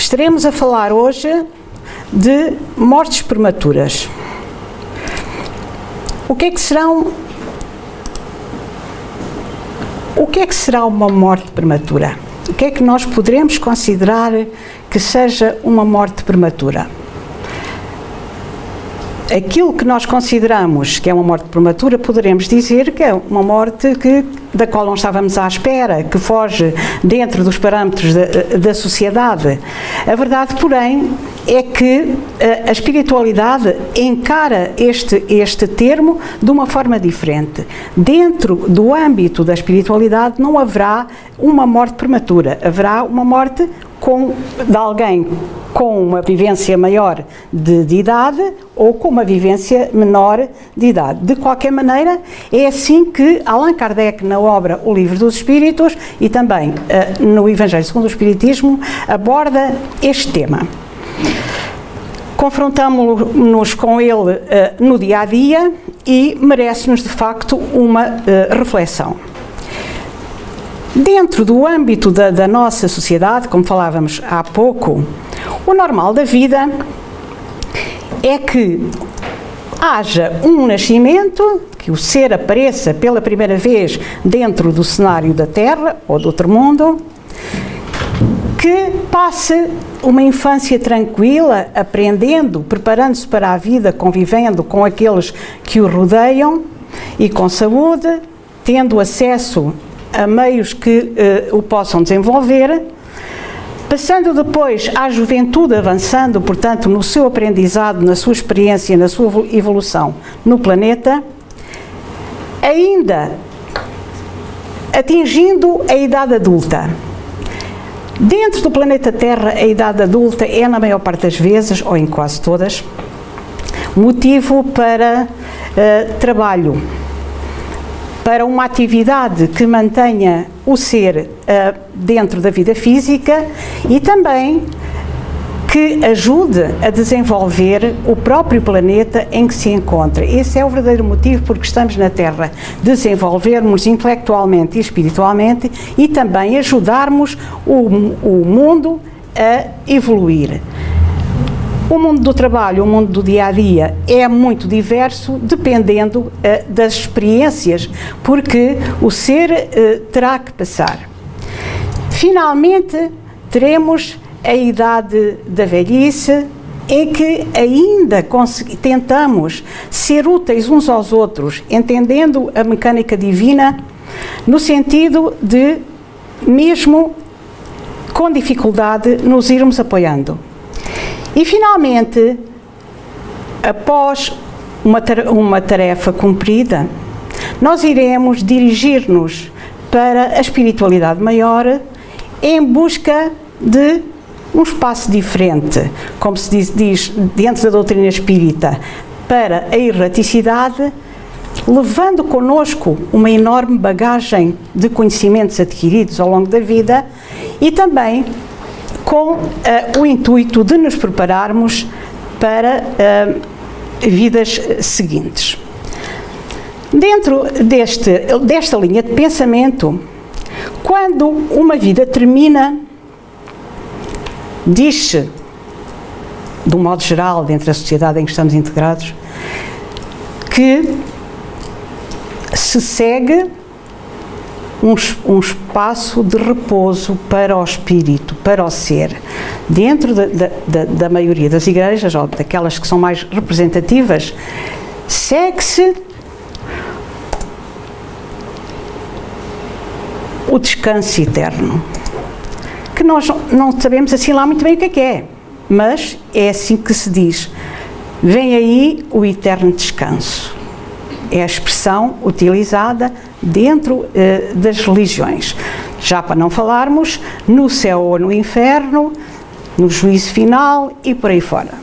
Estaremos a falar hoje de mortes prematuras. O que é que será uma morte prematura? O que é que nós poderemos considerar que seja uma morte prematura? Aquilo que nós consideramos que é uma morte prematura, poderemos dizer que é uma morte da qual não estávamos à espera, que foge dentro dos parâmetros da sociedade. A verdade, porém, é que a espiritualidade encara este termo de uma forma diferente. Dentro do âmbito da espiritualidade não haverá uma morte prematura, haverá uma morte de alguém com uma vivência maior de idade ou com uma vivência menor de idade. De qualquer maneira, é assim que Allan Kardec, na obra O Livro dos Espíritos e também no Evangelho segundo o Espiritismo, aborda este tema. Confrontamos-nos com ele no dia-a-dia e merece-nos, de facto, uma reflexão. Dentro do âmbito da nossa sociedade, como falávamos há pouco, o normal da vida é que haja um nascimento, que o ser apareça pela primeira vez dentro do cenário da Terra ou do outro mundo, que passe uma infância tranquila, aprendendo, preparando-se para a vida, convivendo com aqueles que o rodeiam e com saúde, tendo acesso a meios que o possam desenvolver, passando depois à juventude, avançando, portanto, no seu aprendizado, na sua experiência, na sua evolução no planeta, ainda atingindo a idade adulta. Dentro do planeta Terra, a idade adulta é, na maior parte das vezes, ou em quase todas, motivo para trabalho, para uma atividade que mantenha o ser dentro da vida física e também que ajude a desenvolver o próprio planeta em que se encontra. Esse é o verdadeiro motivo porque estamos na Terra, desenvolvermos intelectualmente e espiritualmente e também ajudarmos o mundo a evoluir. O mundo do trabalho, o mundo do dia-a-dia é muito diverso, dependendo das experiências, porque o ser terá que passar. Finalmente, teremos a idade da velhice, em que ainda tentamos ser úteis uns aos outros, entendendo a mecânica divina, no sentido de, mesmo com dificuldade, nos irmos apoiando. E, finalmente, após uma tarefa cumprida, nós iremos dirigir-nos para a espiritualidade maior em busca de um espaço diferente, como se diz dentro da doutrina espírita, para a erraticidade, levando connosco uma enorme bagagem de conhecimentos adquiridos ao longo da vida e também com o intuito de nos prepararmos para vidas seguintes. Dentro desta linha de pensamento, quando uma vida termina, diz-se, de um modo geral, dentro da sociedade em que estamos integrados, que se segue um espaço de repouso para o espírito, para o ser. Dentro da maioria das igrejas, ou daquelas que são mais representativas, segue-se o descanso eterno, que nós não sabemos assim lá muito bem o que é, mas é assim que se diz. Vem aí o eterno descanso. É a expressão utilizada dentro das religiões. Já para não falarmos no céu ou no inferno, no juízo final e por aí fora.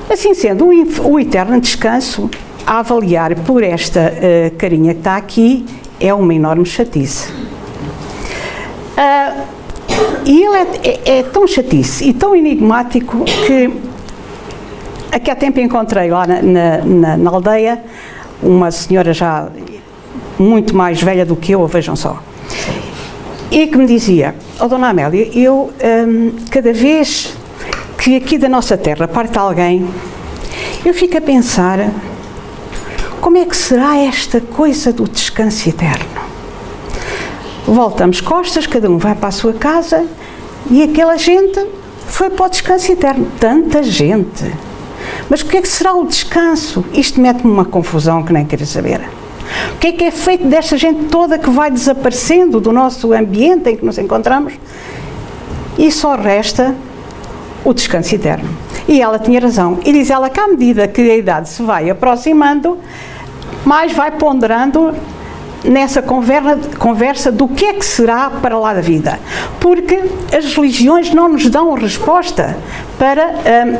Assim sendo, o eterno descanso, a avaliar por esta carinha que está aqui, é uma enorme chatice. E ele é tão chatice e tão enigmático que aqui há tempo encontrei lá na aldeia uma senhora já muito mais velha do que eu, vejam só. e que me dizia: "Oh, Dona Amélia, eu cada vez que aqui da nossa terra parte alguém, eu fico a pensar como é que será esta coisa do descanso eterno. Voltamos costas, cada um vai para a sua casa e aquela gente foi para o descanso eterno. Tanta gente. Mas o que é que será o descanso? Isto mete-me uma confusão que nem quero saber. O que é feito desta gente toda que vai desaparecendo do nosso ambiente em que nos encontramos? E só resta o descanso eterno." E ela tinha razão. E diz ela que à medida que a idade se vai aproximando, mais vai ponderando nessa conversa do que é que será para lá da vida. Porque as religiões não nos dão resposta para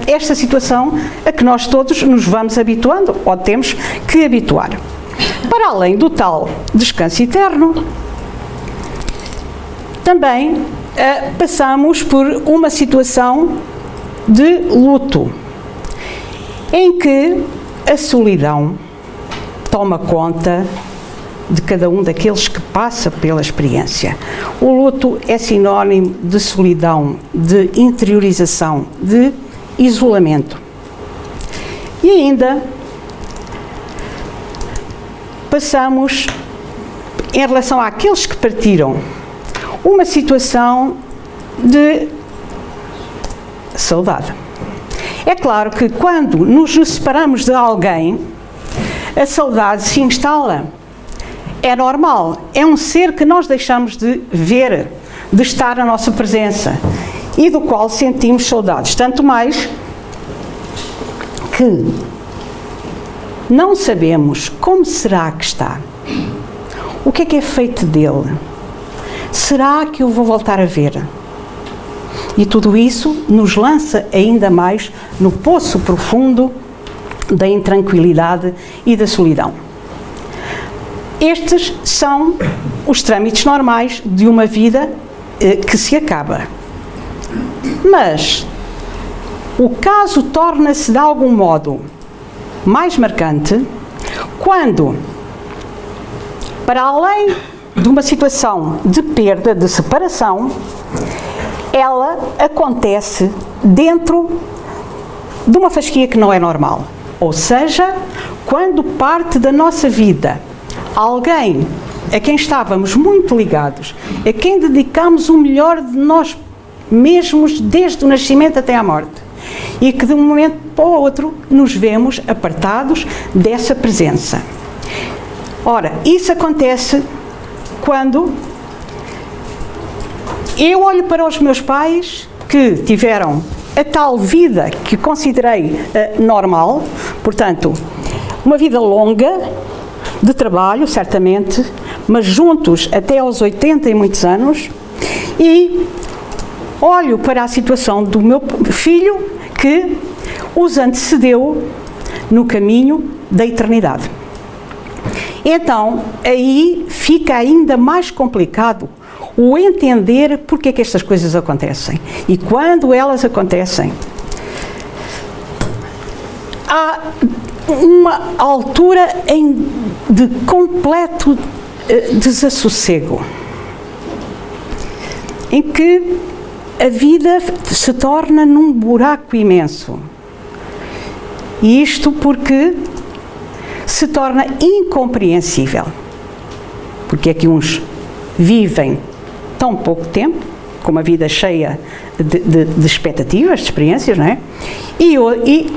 esta situação a que nós todos nos vamos habituando, ou temos que habituar. Para além do tal descanso eterno, também passamos por uma situação de luto, em que a solidão toma conta de cada um daqueles que passa pela experiência. O luto é sinónimo de solidão, de interiorização, de isolamento. E ainda passamos, em relação àqueles que partiram, uma situação de saudade. É claro que quando nos separamos de alguém, a saudade se instala. É normal, é um ser que nós deixamos de ver, de estar na nossa presença e do qual sentimos saudades. Tanto mais que não sabemos como será que está. O que é feito dele? Será que eu vou voltar a ver? E tudo isso nos lança ainda mais no poço profundo da intranquilidade e da solidão. Estes são os trâmites normais de uma vida que se acaba. Mas o caso torna-se de algum modo mais marcante quando, para além de uma situação de perda, de separação, ela acontece dentro de uma fasquia que não é normal. Ou seja, quando parte da nossa vida alguém a quem estávamos muito ligados, a quem dedicamos o melhor de nós mesmos desde o nascimento até à morte, e que de um momento para o outro nos vemos apartados dessa presença. Ora, isso acontece quando eu olho para os meus pais que tiveram a tal vida que considerei normal, portanto, uma vida longa de trabalho, certamente, mas juntos até aos 80 e muitos anos, e olho para a situação do meu filho que os antecedeu no caminho da eternidade. Então, aí fica ainda mais complicado o entender porque é que estas coisas acontecem. E quando elas acontecem, há uma altura de completo desassossego, em que a vida se torna num buraco imenso. E isto porque se torna incompreensível. Porque é que uns vivem tão pouco tempo, com uma vida cheia de expectativas, de experiências, não é? E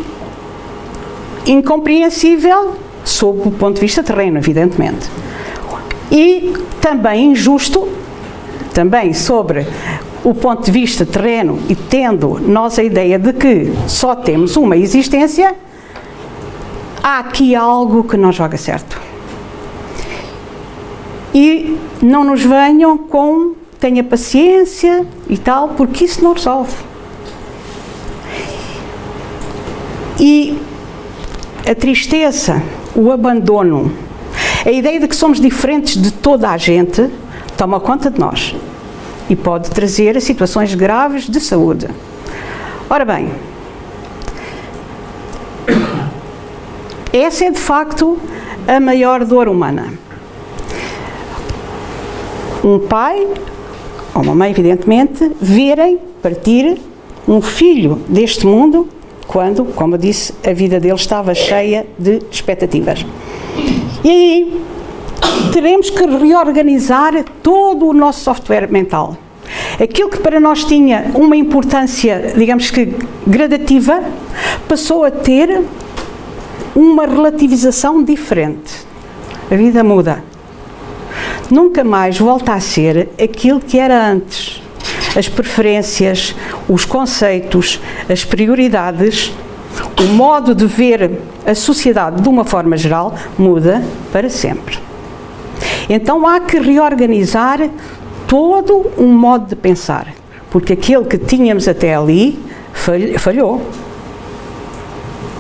incompreensível sob o ponto de vista terreno, evidentemente. E também injusto, também sobre o ponto de vista terreno, e tendo nós a ideia de que só temos uma existência, há aqui algo que não joga certo. E não nos venham com tenha paciência e tal, porque isso não resolve. E a tristeza, o abandono, a ideia de que somos diferentes de toda a gente, toma conta de nós e pode trazer a situações graves de saúde. Ora bem, essa é de facto a maior dor humana. Um pai ou uma mãe, evidentemente, verem partir um filho deste mundo quando, como eu disse, a vida dele estava cheia de expectativas. E aí teremos que reorganizar todo o nosso software mental. Aquilo que para nós tinha uma importância, digamos que gradativa, passou a ter uma relativização diferente. A vida muda. Nunca mais volta a ser aquilo que era antes. As preferências, os conceitos, as prioridades, o modo de ver a sociedade de uma forma geral muda para sempre. Então há que reorganizar todo um modo de pensar, porque aquele que tínhamos até ali falhou.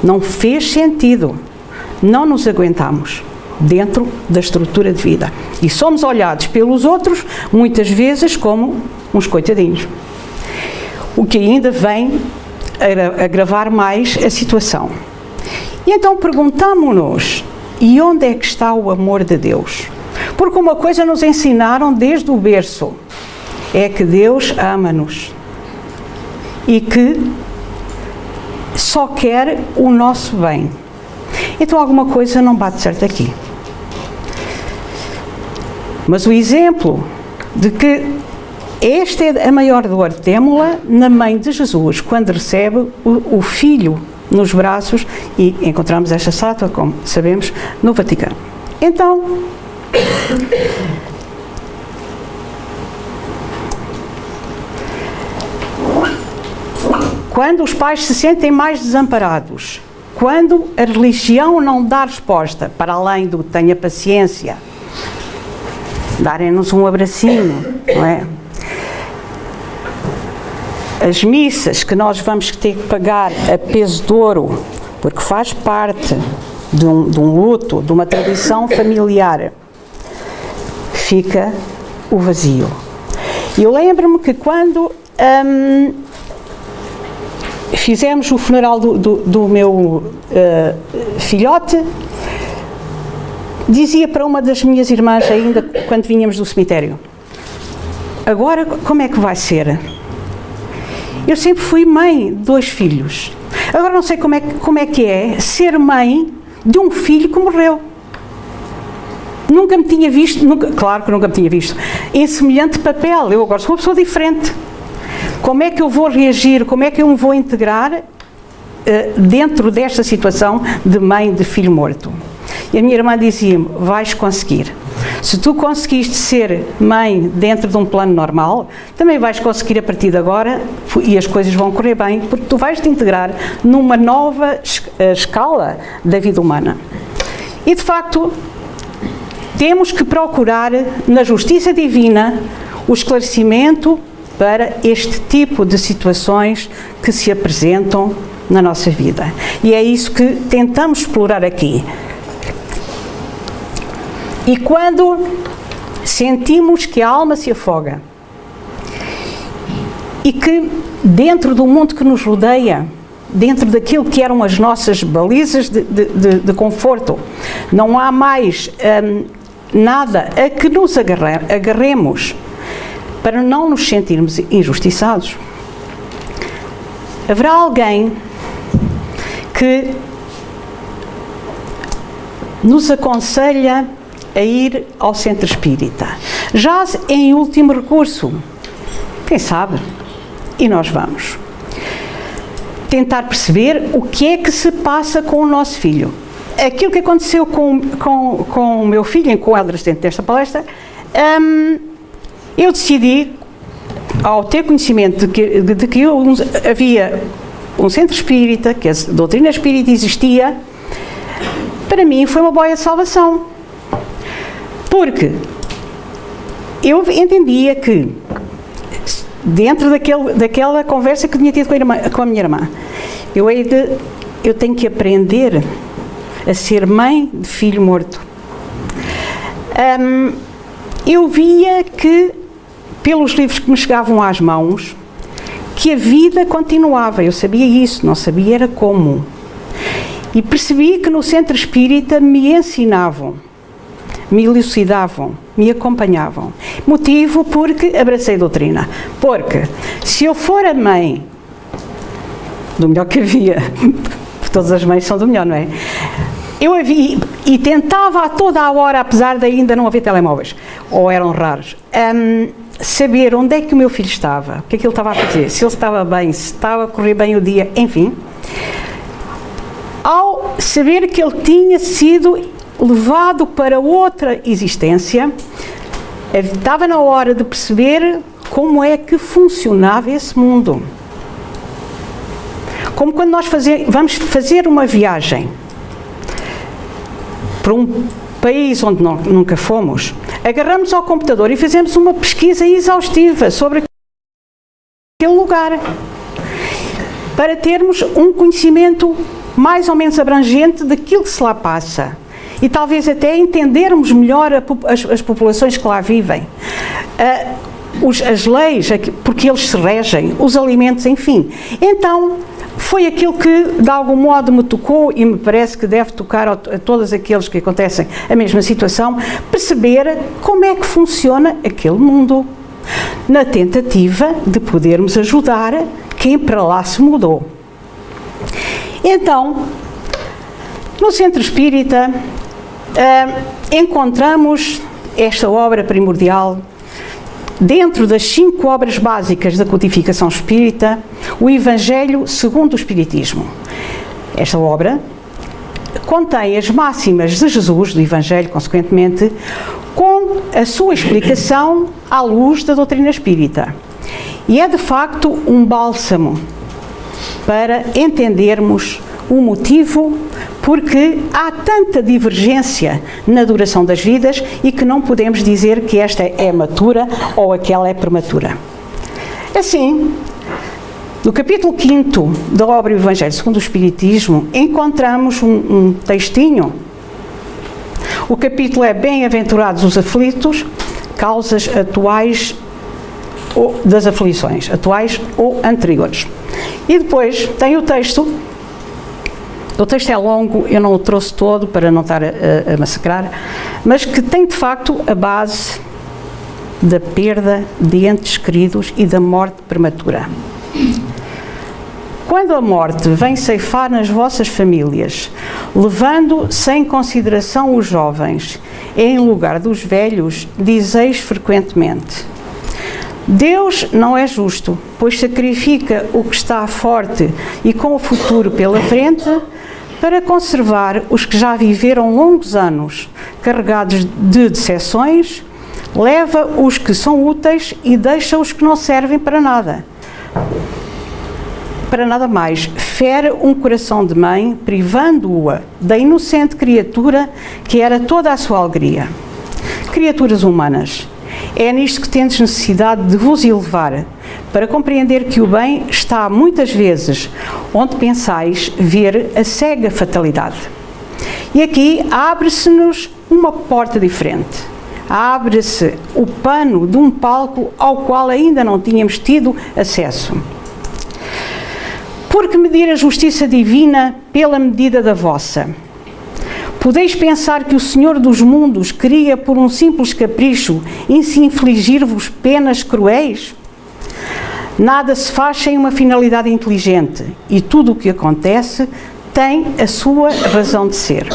Não fez sentido. Não nos aguentamos dentro da estrutura de vida. E somos olhados pelos outros, muitas vezes, como uns coitadinhos. O que ainda vem a agravar mais a situação. E então perguntamo-nos, e onde é que está o amor de Deus? Porque uma coisa nos ensinaram desde o berço, é que Deus ama-nos e que só quer o nosso bem. Então alguma coisa não bate certo aqui. Mas o exemplo de que esta é a maior dor, temo-la na mãe de Jesus, quando recebe o filho nos braços, e encontramos esta estátua, como sabemos, no Vaticano. Então, quando os pais se sentem mais desamparados, quando a religião não dá resposta, para além do tenha paciência, darem-nos um abracinho, não é? As missas que nós vamos ter que pagar a peso de ouro, porque faz parte de um luto, de uma tradição familiar, fica o vazio. Eu lembro-me que quando fizemos o funeral do meu filhote, dizia para uma das minhas irmãs ainda, quando vínhamos do cemitério, agora como é que vai ser? Eu sempre fui mãe de 2 filhos. Agora não sei como é que é ser mãe de um filho que morreu. Nunca me tinha visto, claro que nunca me tinha visto, em semelhante papel. Eu agora sou uma pessoa diferente. Como é que eu vou reagir, como é que eu me vou integrar dentro desta situação de mãe de filho morto? E a minha irmã dizia-me, vais conseguir. Se tu conseguiste ser mãe dentro de um plano normal, também vais conseguir a partir de agora, e as coisas vão correr bem, porque tu vais te integrar numa nova escala da vida humana. E de facto, temos que procurar na justiça divina o esclarecimento para este tipo de situações que se apresentam na nossa vida. E é isso que tentamos explorar aqui. E quando sentimos que a alma se afoga e que dentro do mundo que nos rodeia, dentro daquilo que eram as nossas balizas de conforto, não há mais nada a que nos agarremos para não nos sentirmos injustiçados, haverá alguém que nos aconselha a ir ao centro espírita. Já em último recurso, quem sabe? E nós vamos tentar perceber o que é que se passa com o nosso filho. Aquilo que aconteceu com o meu filho, com o adolescente desta palestra, eu decidi, ao ter conhecimento de que havia um centro espírita, que a doutrina espírita existia, para mim foi uma boia de salvação. Porque eu entendia que, dentro daquela conversa que eu tinha tido com a minha irmã, eu tenho que aprender a ser mãe de filho morto. Eu via que, pelos livros que me chegavam às mãos, que a vida continuava. Eu sabia isso, não sabia era como. E percebi que no centro espírita me ensinavam me elucidavam, me acompanhavam. Motivo porque abracei a doutrina. Porque se eu for a mãe do melhor que havia, todas as mães são do melhor, não é? Eu havia, e tentava a toda a hora, apesar de ainda não haver telemóveis, ou eram raros, saber onde é que o meu filho estava, o que é que ele estava a fazer, se ele estava bem, se estava a correr bem o dia, enfim. Ao saber que ele tinha sido levado para outra existência, estava na hora de perceber como é que funcionava esse mundo. Como quando nós vamos fazer uma viagem para um país onde nunca fomos, agarramos ao computador e fazemos uma pesquisa exaustiva sobre aquele lugar, para termos um conhecimento mais ou menos abrangente daquilo que se lá passa. E talvez até entendermos melhor as populações que lá vivem, as leis, porque eles se regem, os alimentos, enfim. Então, foi aquilo que de algum modo me tocou e me parece que deve tocar a todos aqueles que acontecem a mesma situação, perceber como é que funciona aquele mundo, na tentativa de podermos ajudar quem para lá se mudou. Então, no Centro Espírita, encontramos esta obra primordial. Dentro das 5 obras básicas da codificação espírita, o Evangelho segundo o Espiritismo. Esta obra contém as máximas de Jesus, do Evangelho, consequentemente, com a sua explicação à luz da doutrina espírita. E é, de facto, um bálsamo para entendermos o motivo porque há tanta divergência na duração das vidas e que não podemos dizer que esta é matura ou aquela é prematura. Assim, no capítulo 5º da obra Evangelho segundo o Espiritismo, encontramos um textinho. O capítulo é Bem-aventurados os aflitos, causas atuais das aflições, atuais ou anteriores. E depois tem o texto. O texto é longo, eu não o trouxe todo para não estar a massacrar, mas que tem de facto a base da perda de entes queridos e da morte prematura. Quando a morte vem ceifar nas vossas famílias, levando sem consideração os jovens, em lugar dos velhos, dizeis frequentemente: Deus não é justo, pois sacrifica o que está forte e com o futuro pela frente, para conservar os que já viveram longos anos, carregados de decepções, leva os que são úteis e deixa os que não servem para nada mais. Fere um coração de mãe, privando-a da inocente criatura que era toda a sua alegria. Criaturas humanas, é nisto que tendes necessidade de vos elevar, para compreender que o bem está muitas vezes onde pensais ver a cega fatalidade. E aqui abre-se-nos uma porta diferente. Abre-se o pano de um palco ao qual ainda não tínhamos tido acesso. Porque medir a justiça divina pela medida da vossa. Podeis pensar que o Senhor dos mundos queria, por um simples capricho, infligir-vos penas cruéis? Nada se faz sem uma finalidade inteligente e tudo o que acontece tem a sua razão de ser.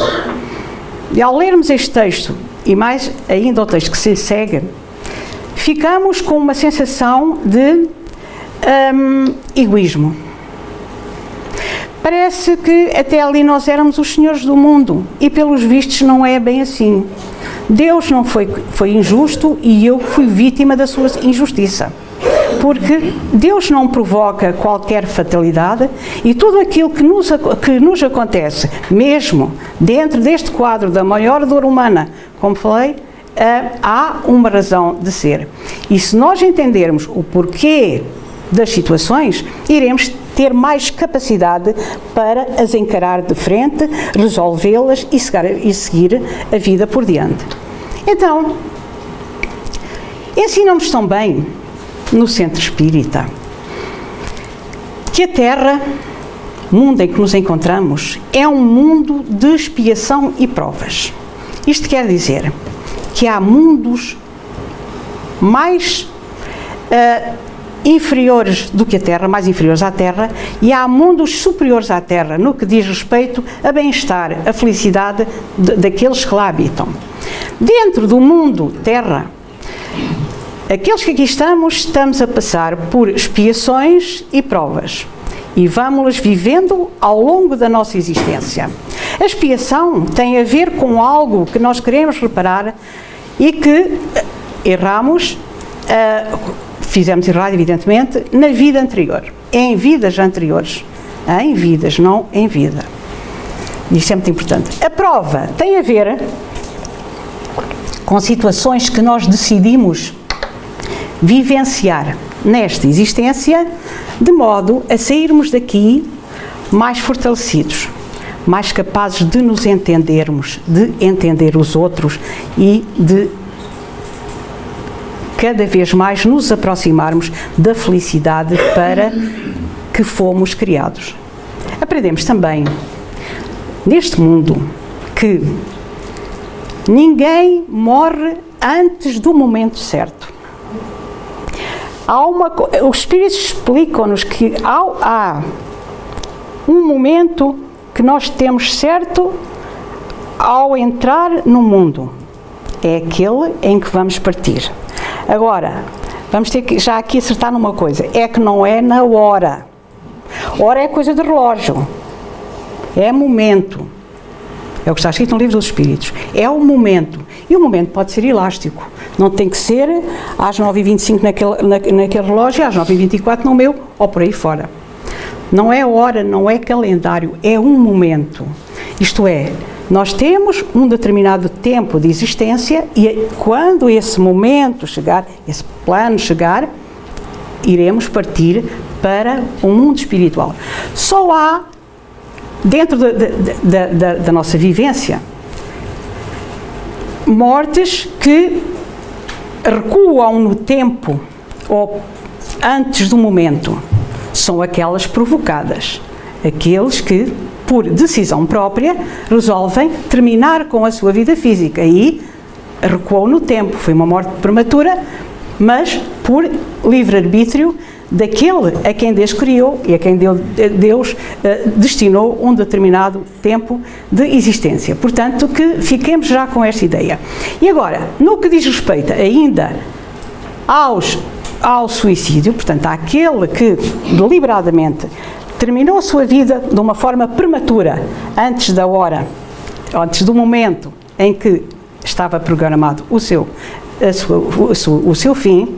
E ao lermos este texto, e mais ainda o texto que se segue, ficamos com uma sensação de egoísmo. Parece que até ali nós éramos os senhores do mundo e pelos vistos não é bem assim. Deus não foi injusto e eu fui vítima da sua injustiça. Porque Deus não provoca qualquer fatalidade e tudo aquilo que nos acontece, mesmo dentro deste quadro da maior dor humana, como falei, há uma razão de ser. E se nós entendermos o porquê das situações, iremos ter mais capacidade para as encarar de frente, resolvê-las e seguir a vida por diante. Então, ensinam-nos também no Centro Espírita que a Terra, mundo em que nos encontramos, é um mundo de expiação e provas. Isto quer dizer que há mundos mais inferiores do que a Terra, mais inferiores à Terra, e há mundos superiores à Terra, no que diz respeito a bem-estar, a felicidade daqueles que lá habitam. Dentro do mundo Terra, aqueles que aqui estamos a passar por expiações e provas, e vamos-las vivendo ao longo da nossa existência. A expiação tem a ver com algo que nós queremos reparar e que erramos, fizemos errado, evidentemente, na vida anterior, em vidas anteriores, em vidas, não em vida. Isto é muito importante. A prova tem a ver com situações que nós decidimos vivenciar nesta existência, de modo a sairmos daqui mais fortalecidos, mais capazes de nos entendermos, de entender os outros e de cada vez mais nos aproximarmos da felicidade para que fomos criados. Aprendemos também, neste mundo, que ninguém morre antes do momento certo. Os Espíritos explicam-nos que há um momento que nós temos certo ao entrar no mundo. É aquele em que vamos partir. Agora, vamos ter que já aqui acertar numa coisa, é que não é na hora. Hora é coisa de relógio, é momento. É o que está escrito no Livro dos Espíritos. É o momento. E o momento pode ser elástico. Não tem que ser às 9h25 naquele relógio, às 9h24 no meu, ou por aí fora. Não é hora, não é calendário, é um momento. Isto é, nós temos um determinado tempo de existência e quando esse momento chegar, esse plano chegar, iremos partir para o mundo espiritual. Só há, dentro da nossa vivência, mortes que recuam no tempo ou antes do momento. São aquelas provocadas. Aqueles que, por decisão própria, resolvem terminar com a sua vida física e recuou no tempo. Foi uma morte prematura, mas por livre-arbítrio daquele a quem Deus criou e a quem Deus destinou um determinado tempo de existência. Portanto, que fiquemos já com esta ideia. E agora, no que diz respeito ainda ao suicídio, portanto, àquele que deliberadamente terminou a sua vida de uma forma prematura, antes da hora, antes do momento em que estava programado o seu fim,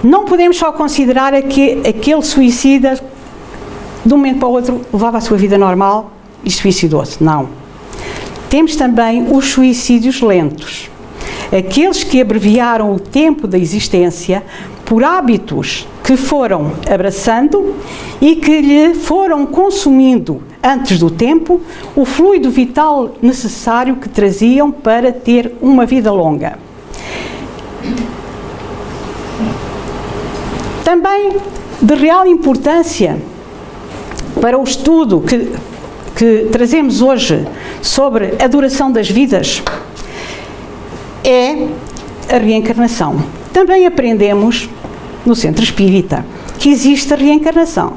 não podemos só considerar que aquele suicida, de um momento para o outro, levava a sua vida normal e suicidou-se. Não. Temos também os suicídios lentos. Aqueles que abreviaram o tempo da existência por hábitos que foram abraçando e que lhe foram consumindo antes do tempo o fluido vital necessário que traziam para ter uma vida longa. Também de real importância para o estudo que trazemos hoje sobre a duração das vidas é a reencarnação. Também aprendemos no Centro Espírita que existe a reencarnação,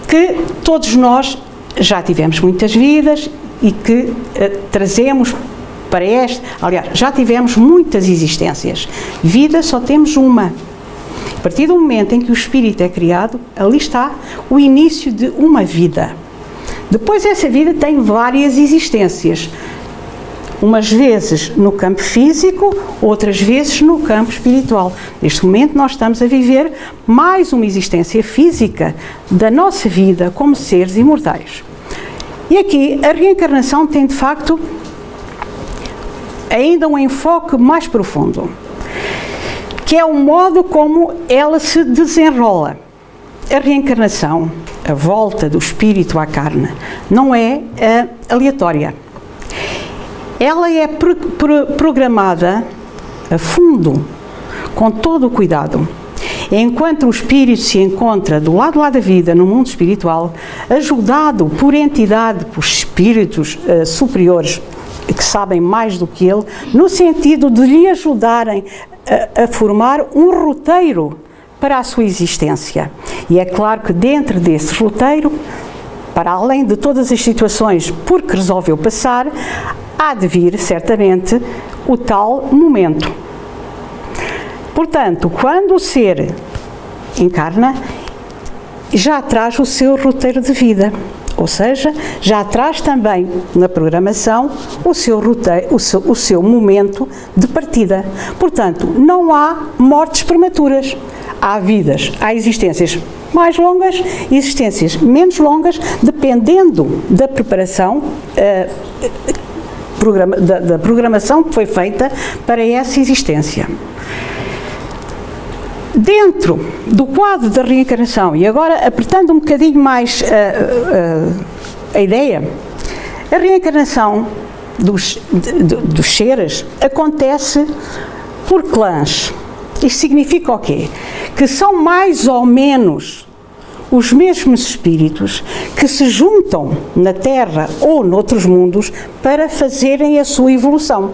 que todos nós já tivemos muitas vidas e que trazemos para aliás, já tivemos muitas existências. Vida só temos uma. A partir do momento em que o espírito é criado, ali está o início de uma vida. Depois essa vida tem várias existências. Umas vezes no campo físico, outras vezes no campo espiritual. Neste momento nós estamos a viver mais uma existência física da nossa vida como seres imortais. E aqui a reencarnação tem de facto ainda um enfoque mais profundo, que é o modo como ela se desenrola. A reencarnação, a volta do espírito à carne, não é aleatória. Ela é programada a fundo, com todo o cuidado. Enquanto o espírito se encontra do lado lá da vida, no mundo espiritual, ajudado por entidade, por espíritos superiores que sabem mais do que ele, no sentido de lhe ajudarem a formar um roteiro para a sua existência. E é claro que dentro desse roteiro, para além de todas as situações por que resolveu passar, há de vir, certamente, o tal momento. Portanto, quando o ser encarna, já traz o seu roteiro de vida, ou seja, já traz também na programação o seu roteiro, o seu momento de partida. Portanto, não há mortes prematuras. Há vidas, há existências mais longas, existências menos longas, dependendo da preparação, da programação que foi feita para essa existência. Dentro do quadro da reencarnação, e agora apertando um bocadinho mais a ideia, a reencarnação dos seres acontece por clãs. Isto significa o quê? Que são mais ou menos os mesmos espíritos que se juntam na Terra ou noutros mundos para fazerem a sua evolução.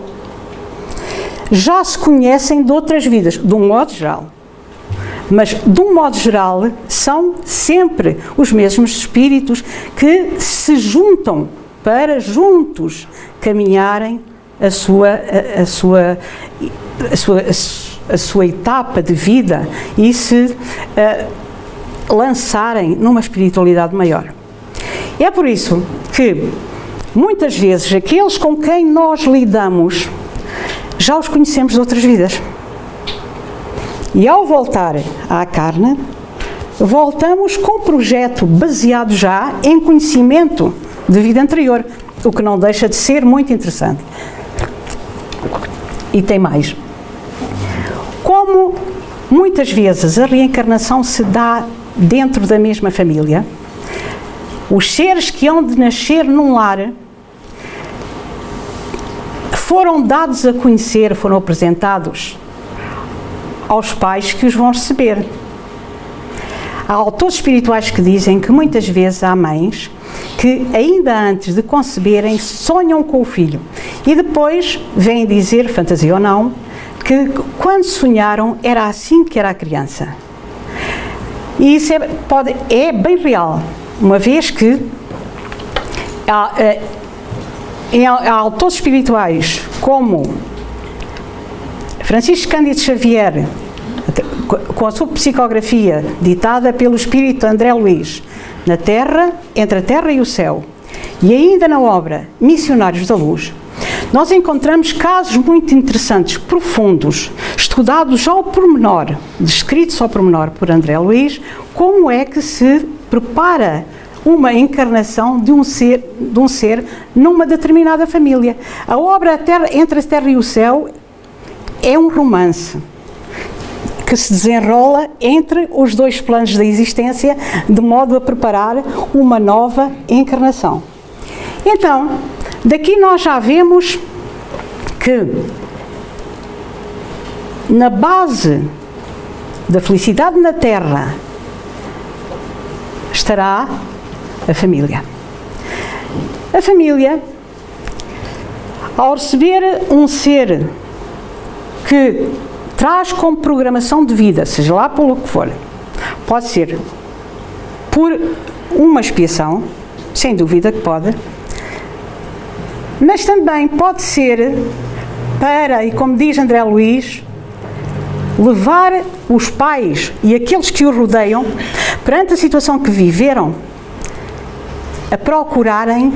Já se conhecem de outras vidas, de um modo geral. Mas, de um modo geral, são sempre os mesmos espíritos que se juntam para juntos caminharem a sua etapa de vida e se lançarem numa espiritualidade maior. É por isso que, muitas vezes, aqueles com quem nós lidamos, já os conhecemos de outras vidas. E ao voltar à carne, voltamos com um projeto baseado já em conhecimento de vida anterior, o que não deixa de ser muito interessante. E tem mais. Como muitas vezes a reencarnação se dá dentro da mesma família, os seres que hão de nascer num lar foram dados a conhecer, foram apresentados aos pais que os vão receber. Há autores espirituais que dizem que muitas vezes há mães que ainda antes de conceberem sonham com o filho e depois vêm dizer, fantasia ou não, que quando sonharam era assim que era a criança. E isso é bem real, uma vez que há autores espirituais como Francisco Cândido Xavier, com a sua psicografia ditada pelo espírito André Luiz, na Terra, entre a Terra e o Céu, e ainda na obra Missionários da Luz, nós encontramos casos muito interessantes, profundos, estudados ao pormenor, descritos ao pormenor por André Luiz, como é que se prepara uma encarnação de um ser numa determinada família. A obra Entre a Terra e o Céu é um romance que se desenrola entre os dois planos da existência, de modo a preparar uma nova encarnação. Então, daqui nós já vemos que na base da felicidade na Terra estará a família. A família, ao receber um ser que traz como programação de vida, seja lá pelo que for, pode ser por uma expiação, sem dúvida que pode, mas também pode ser para, e como diz André Luiz, levar os pais e aqueles que o rodeiam, perante a situação que viveram, a procurarem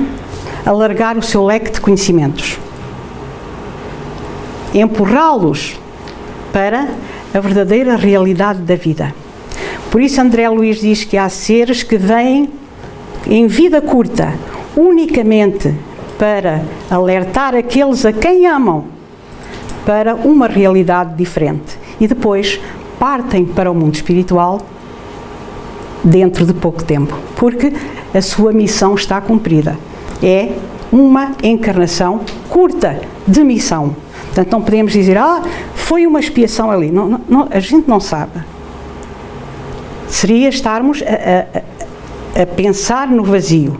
alargar o seu leque de conhecimentos, empurrá-los para a verdadeira realidade da vida. Por isso André Luiz diz que há seres que vêm em vida curta, unicamente para alertar aqueles a quem amam para uma realidade diferente e depois partem para o mundo espiritual dentro de pouco tempo, porque a sua missão está cumprida. É uma encarnação curta de missão. Portanto, não podemos dizer, foi uma expiação ali. Não, a gente não sabe. Seria estarmos a pensar no vazio.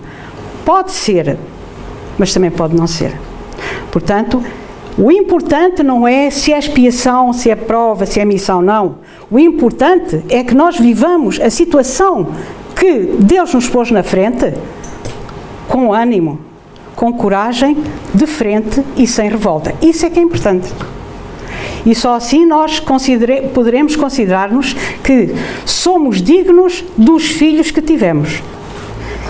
Pode ser, mas também pode não ser. Portanto, o importante não é se é expiação, se é prova, se é missão, não. O importante é que nós vivamos a situação que Deus nos pôs na frente com ânimo, com coragem, de frente e sem revolta. Isso é que é importante. E só assim nós poderemos considerar-nos que somos dignos dos filhos que tivemos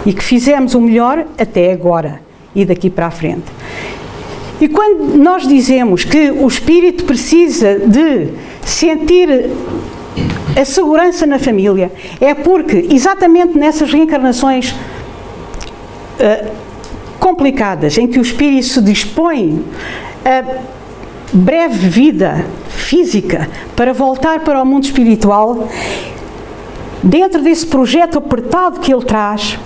e que fizemos o melhor até agora e daqui para a frente. E quando nós dizemos que o espírito precisa de sentir a segurança na família, é porque exatamente nessas reencarnações complicadas, em que o espírito se dispõe a breve vida física para voltar para o mundo espiritual, dentro desse projeto apertado que ele traz,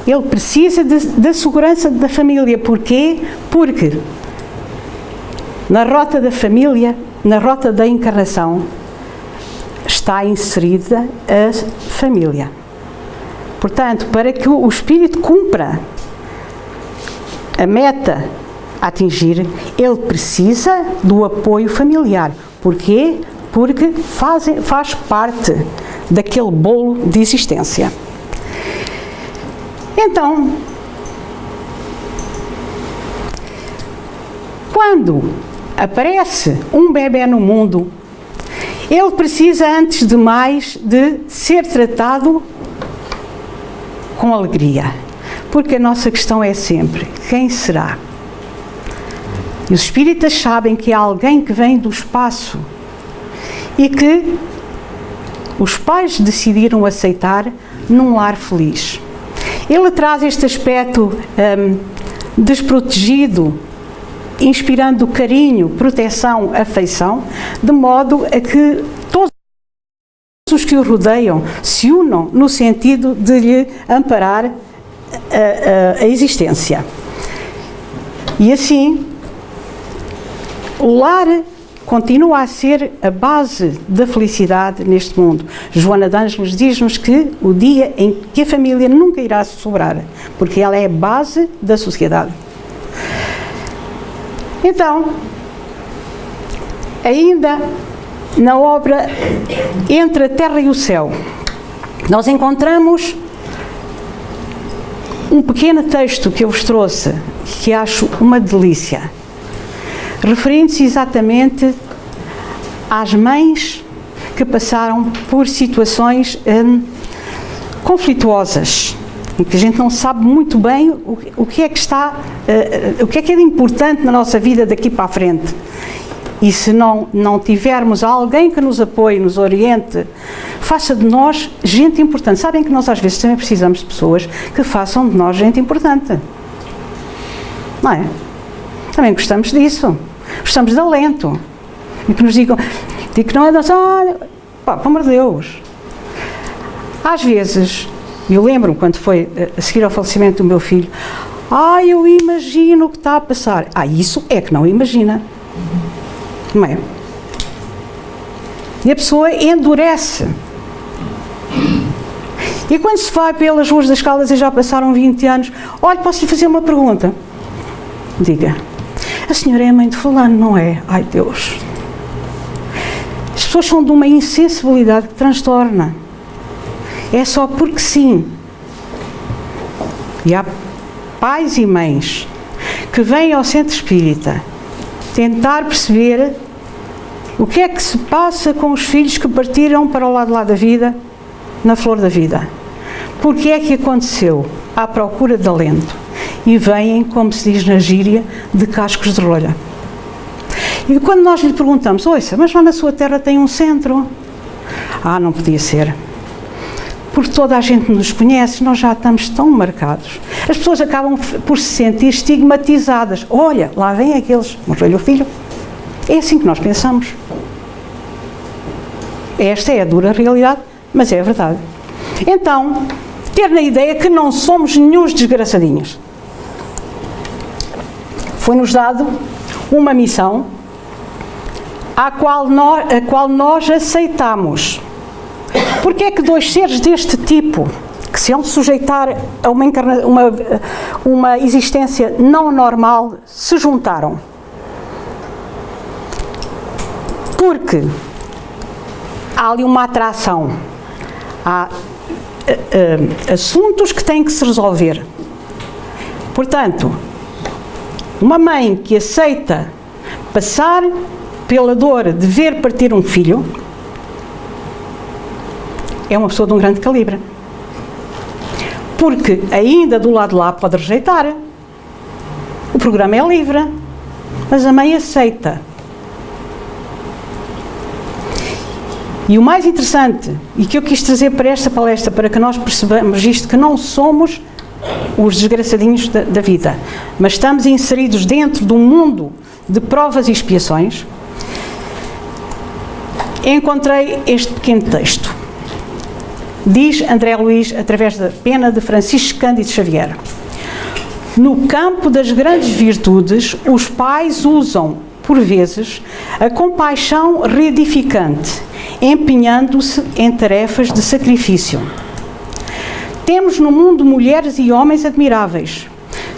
ele precisa da segurança da família. Porquê? Porque na rota da família, na rota da encarnação, está inserida a família. Portanto, para que o espírito cumpra a meta a atingir, ele precisa do apoio familiar. Porquê? Porque faz parte daquele bolo de existência. Então, quando aparece um bebê no mundo, ele precisa, antes de mais, de ser tratado com alegria. Porque a nossa questão é sempre: quem será? E os espíritas sabem que há alguém que vem do espaço e que os pais decidiram aceitar num lar feliz. Ele traz este aspecto desprotegido, inspirando carinho, proteção, afeição, de modo a que todos os que o rodeiam se unam no sentido de lhe amparar a existência. E assim, o lar continua a ser a base da felicidade neste mundo. Joana de Ângeles diz-nos que o dia em que a família nunca irá sobrar, porque ela é a base da sociedade. Então, ainda na obra Entre a Terra e o Céu, nós encontramos um pequeno texto que eu vos trouxe, que acho uma delícia, referindo-se exatamente às mães que passaram por situações conflituosas, em que a gente não sabe muito bem o que é que é de importante na nossa vida daqui para a frente. E se não tivermos alguém que nos apoie, nos oriente, faça de nós gente importante. Sabem que nós às vezes também precisamos de pessoas que façam de nós gente importante. Não é? Também gostamos disso. Gostamos de alento. E que nos digam que não é nós, olha, pá, pelo amor de Deus. Às vezes, eu lembro-me quando foi a seguir ao falecimento do meu filho, eu imagino o que está a passar. Isso é que não imagina. Não é? E a pessoa endurece. E quando se vai pelas ruas das Caldas e já passaram 20 anos, olha, posso lhe fazer uma pergunta? Diga. A senhora é a mãe de fulano, não é? Ai, Deus. As pessoas são de uma insensibilidade que transtorna. É só porque sim. E há pais e mães que vêm ao centro espírita tentar perceber o que é que se passa com os filhos que partiram para o lado lá da vida, na flor da vida. Porque é que aconteceu? À procura de alento. E vêm, como se diz na gíria, de cascos de rolha. E quando nós lhe perguntamos, ouça, mas lá na sua terra tem um centro? Não podia ser. Porque toda a gente nos conhece, nós já estamos tão marcados. As pessoas acabam por se sentir estigmatizadas. Olha, lá vem aqueles, morreu-lhe o filho. É assim que nós pensamos. Esta é a dura realidade, mas é a verdade. Então, ter na ideia que não somos nenhuns desgraçadinhos. Foi-nos dado uma missão a qual nós aceitamos. Porque é que dois seres deste tipo, que que se iam sujeitar a uma existência não normal, se juntaram. Porque há ali uma atração, há assuntos que têm que se resolver. Portanto, uma mãe que aceita passar pela dor de ver partir um filho é uma pessoa de um grande calibre. Porque ainda do lado de lá pode rejeitar. O programa é livre, mas a mãe aceita. E o mais interessante, e que eu quis trazer para esta palestra, para que nós percebamos isto, que não somos os desgraçadinhos da vida, mas estamos inseridos dentro de um mundo de provas e expiações, encontrei este pequeno texto. Diz André Luiz, através da pena de Francisco Cândido Xavier: no campo das grandes virtudes, os pais usam, por vezes, a compaixão reedificante, empenhando-se em tarefas de sacrifício. Temos no mundo mulheres e homens admiráveis,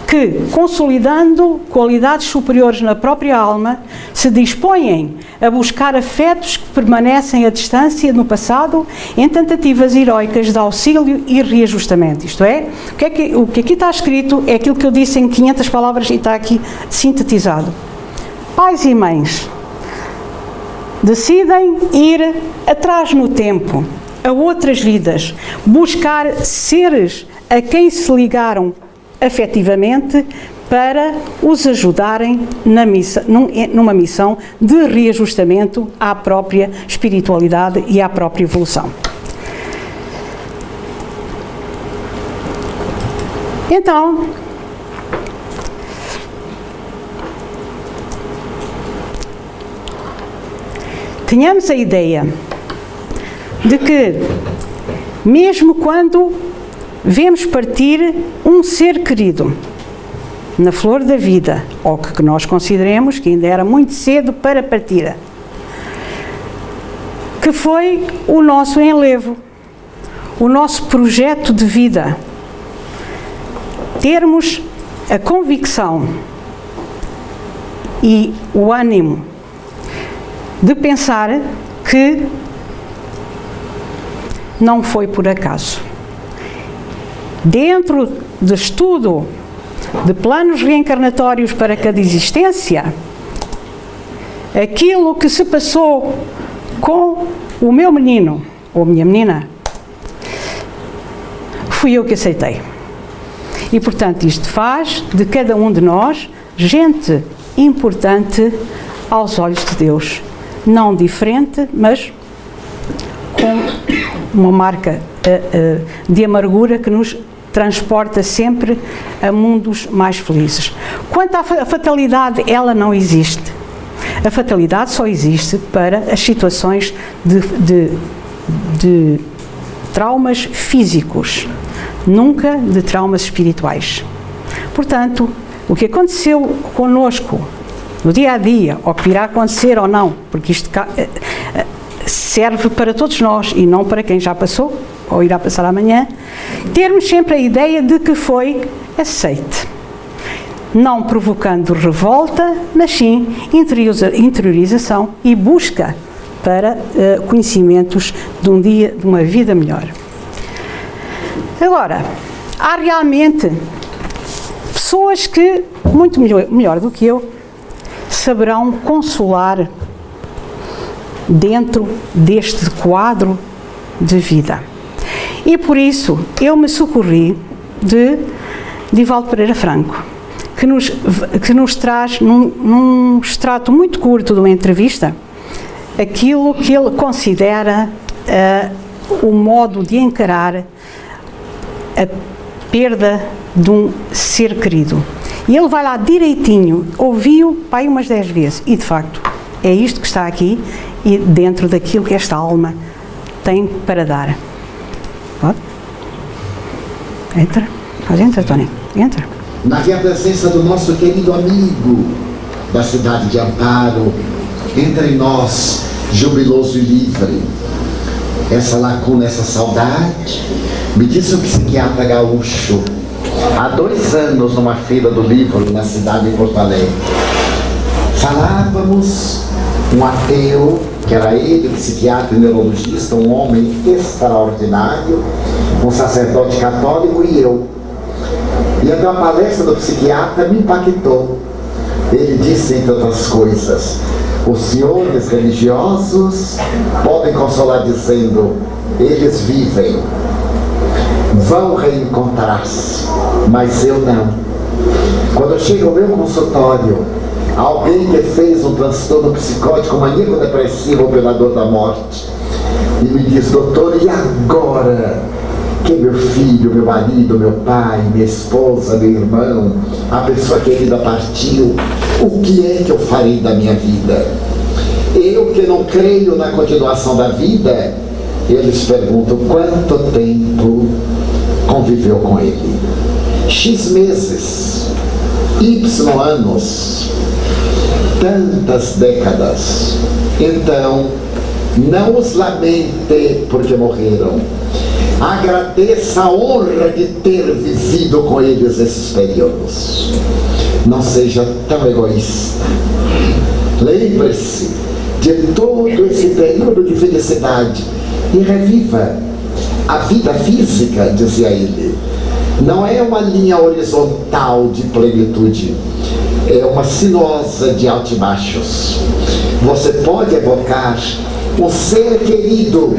que, consolidando qualidades superiores na própria alma, se dispõem a buscar afetos que permanecem à distância no passado em tentativas heroicas de auxílio e reajustamento. Isto é, o que aqui está escrito é aquilo que eu disse em 500 palavras e está aqui sintetizado. Pais e mães decidem ir atrás no tempo, a outras vidas, buscar seres a quem se ligaram afetivamente para os ajudarem numa missão de reajustamento à própria espiritualidade e à própria evolução. Então, tenhamos a ideia de que, mesmo quando vemos partir um ser querido na flor da vida, ou que nós consideremos que ainda era muito cedo para partir, que foi o nosso enlevo, o nosso projeto de vida, termos a convicção e o ânimo de pensar que não foi por acaso. Dentro de estudo de planos reencarnatórios para cada existência, aquilo que se passou com o meu menino ou a minha menina, fui eu que aceitei. E, portanto, isto faz de cada um de nós gente importante aos olhos de Deus. Não diferente, mas com uma marca de amargura que nos transporta sempre a mundos mais felizes. Quanto à fatalidade, ela não existe. A fatalidade só existe para as situações de traumas físicos, nunca de traumas espirituais. Portanto, o que aconteceu connosco no dia a dia, ou que virá acontecer ou não, porque isto serve para todos nós e não para quem já passou ou irá passar amanhã, termos sempre a ideia de que foi aceite, não provocando revolta, mas sim interiorização e busca para conhecimentos de um dia, de uma vida melhor. Agora, há realmente pessoas que, muito melhor do que eu, saberão consolar dentro deste quadro de vida. E por isso eu me socorri de Divaldo Pereira Franco, que nos traz num extrato muito curto de uma entrevista aquilo que ele considera o modo de encarar a perda de um ser querido. E ele vai lá direitinho, ouviu pai umas 10 vezes e de facto é isto que está aqui e dentro daquilo que esta alma tem para dar. Pode? Entra. Entra, Tony. Entra. Naquela presença do nosso querido amigo da cidade de Amparo, entre nós, jubiloso e livre, essa lacuna, essa saudade, Me disse um psiquiatra gaúcho, há 2 anos, numa feira do livro na cidade de Porto Alegre. Falávamos, um ateu, que era ele, psiquiatra e neurologista, um homem extraordinário, um sacerdote católico e eu. E até a palestra do psiquiatra me impactou. Ele disse, entre outras coisas, os senhores religiosos podem consolar dizendo, eles vivem, vão reencontrar-se, mas eu não. Quando chega ao meu consultório, alguém que fez um transtorno psicótico, maníaco-depressivo ou pela dor da morte, e me diz, doutor, e agora que meu filho, meu marido, meu pai, minha esposa, meu irmão, a pessoa querida partiu, o que é que eu farei da minha vida? Eu que não creio na continuação da vida, eles perguntam quanto tempo conviveu com ele. X meses, Y anos, tantas décadas. Então, não os lamente porque morreram. Agradeça a honra de ter vivido com eles esses períodos. Não seja tão egoísta. Lembre-se de todo esse período de felicidade e reviva. A vida física, dizia ele, não é uma linha horizontal de plenitude, é uma sinuosa de altos e baixos. Você pode evocar um ser querido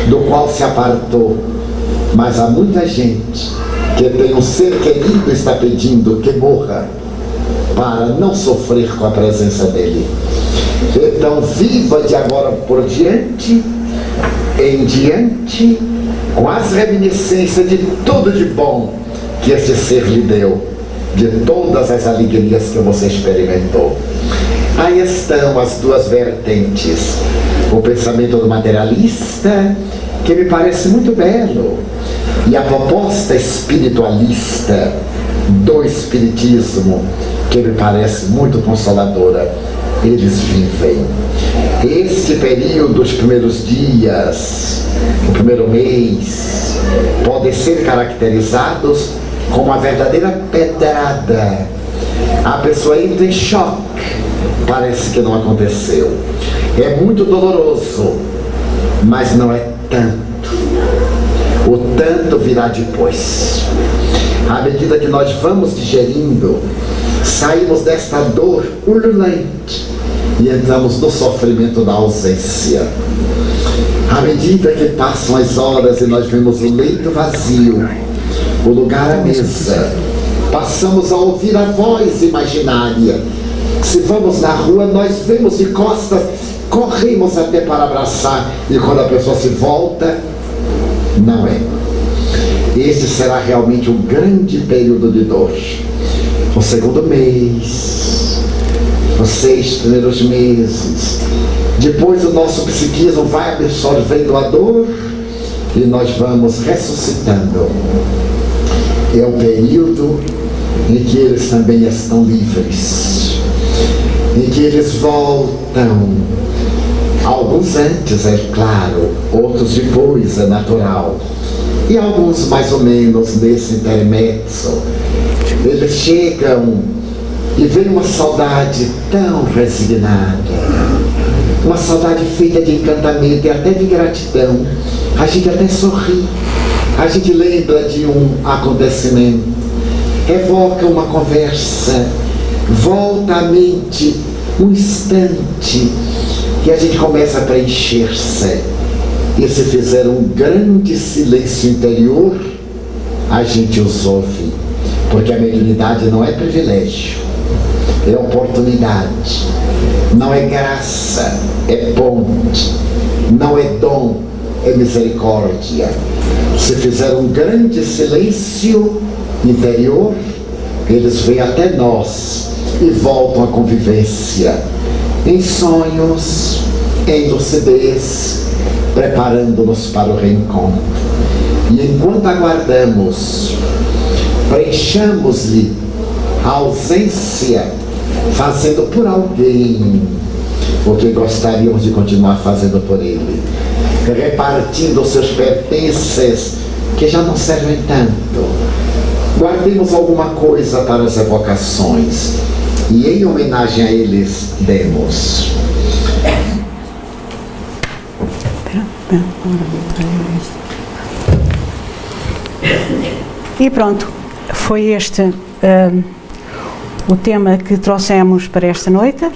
do qual se apartou, mas há muita gente que tem um ser querido e está pedindo que morra para não sofrer com a presença dele. Então viva de agora por diante, em diante, com as reminiscências de tudo de bom que esse ser lhe deu, de todas as alegrias que você experimentou. Aí estão as 2 vertentes. O pensamento do materialista, que me parece muito belo, e a proposta espiritualista do espiritismo, que me parece muito consoladora. Eles vivem. Este período, os primeiros dias, o primeiro mês, podem ser caracterizados como uma verdadeira pedrada. A pessoa entra em choque, parece que não aconteceu. É muito doloroso, mas não é tanto. O tanto virá depois. À medida que nós vamos digerindo, saímos desta dor ululante e entramos no sofrimento da ausência. À medida que passam as horas e nós vemos o leito vazio, o lugar à mesa, passamos a ouvir a voz imaginária. Se vamos na rua, nós vemos de costas, corremos até para abraçar, e quando a pessoa se volta, não é. Esse será realmente um grande período de dor. O segundo mês, os 6 primeiros meses, depois o nosso psiquismo vai absorvendo a dor e nós vamos ressuscitando. É o período em que eles também estão livres, em que eles voltam, alguns antes, é claro, outros depois, é natural, e alguns mais ou menos nesse intermezzo. Eles chegam e vem uma saudade tão resignada, uma saudade feita de encantamento e até de gratidão. A gente até sorri, a gente lembra de um acontecimento, evoca uma conversa, volta à mente um instante e a gente começa a preencher-se. E se fizer um grande silêncio interior, a gente os ouve, porque a mediunidade não é privilégio, é oportunidade, não é graça, é ponte, não é dom, é misericórdia. Se fizer um grande silêncio interior, eles vêm até nós e voltam à convivência, em sonhos, em lucidez, preparando-nos para o reencontro. E enquanto aguardamos, preenchamos-lhe a ausência, fazendo por alguém o que gostaríamos de continuar fazendo por ele, repartindo os seus pertences que já não servem tanto. Guardemos alguma coisa para as evocações e em homenagem a eles demos. E pronto, foi este o tema que trouxemos para esta noite.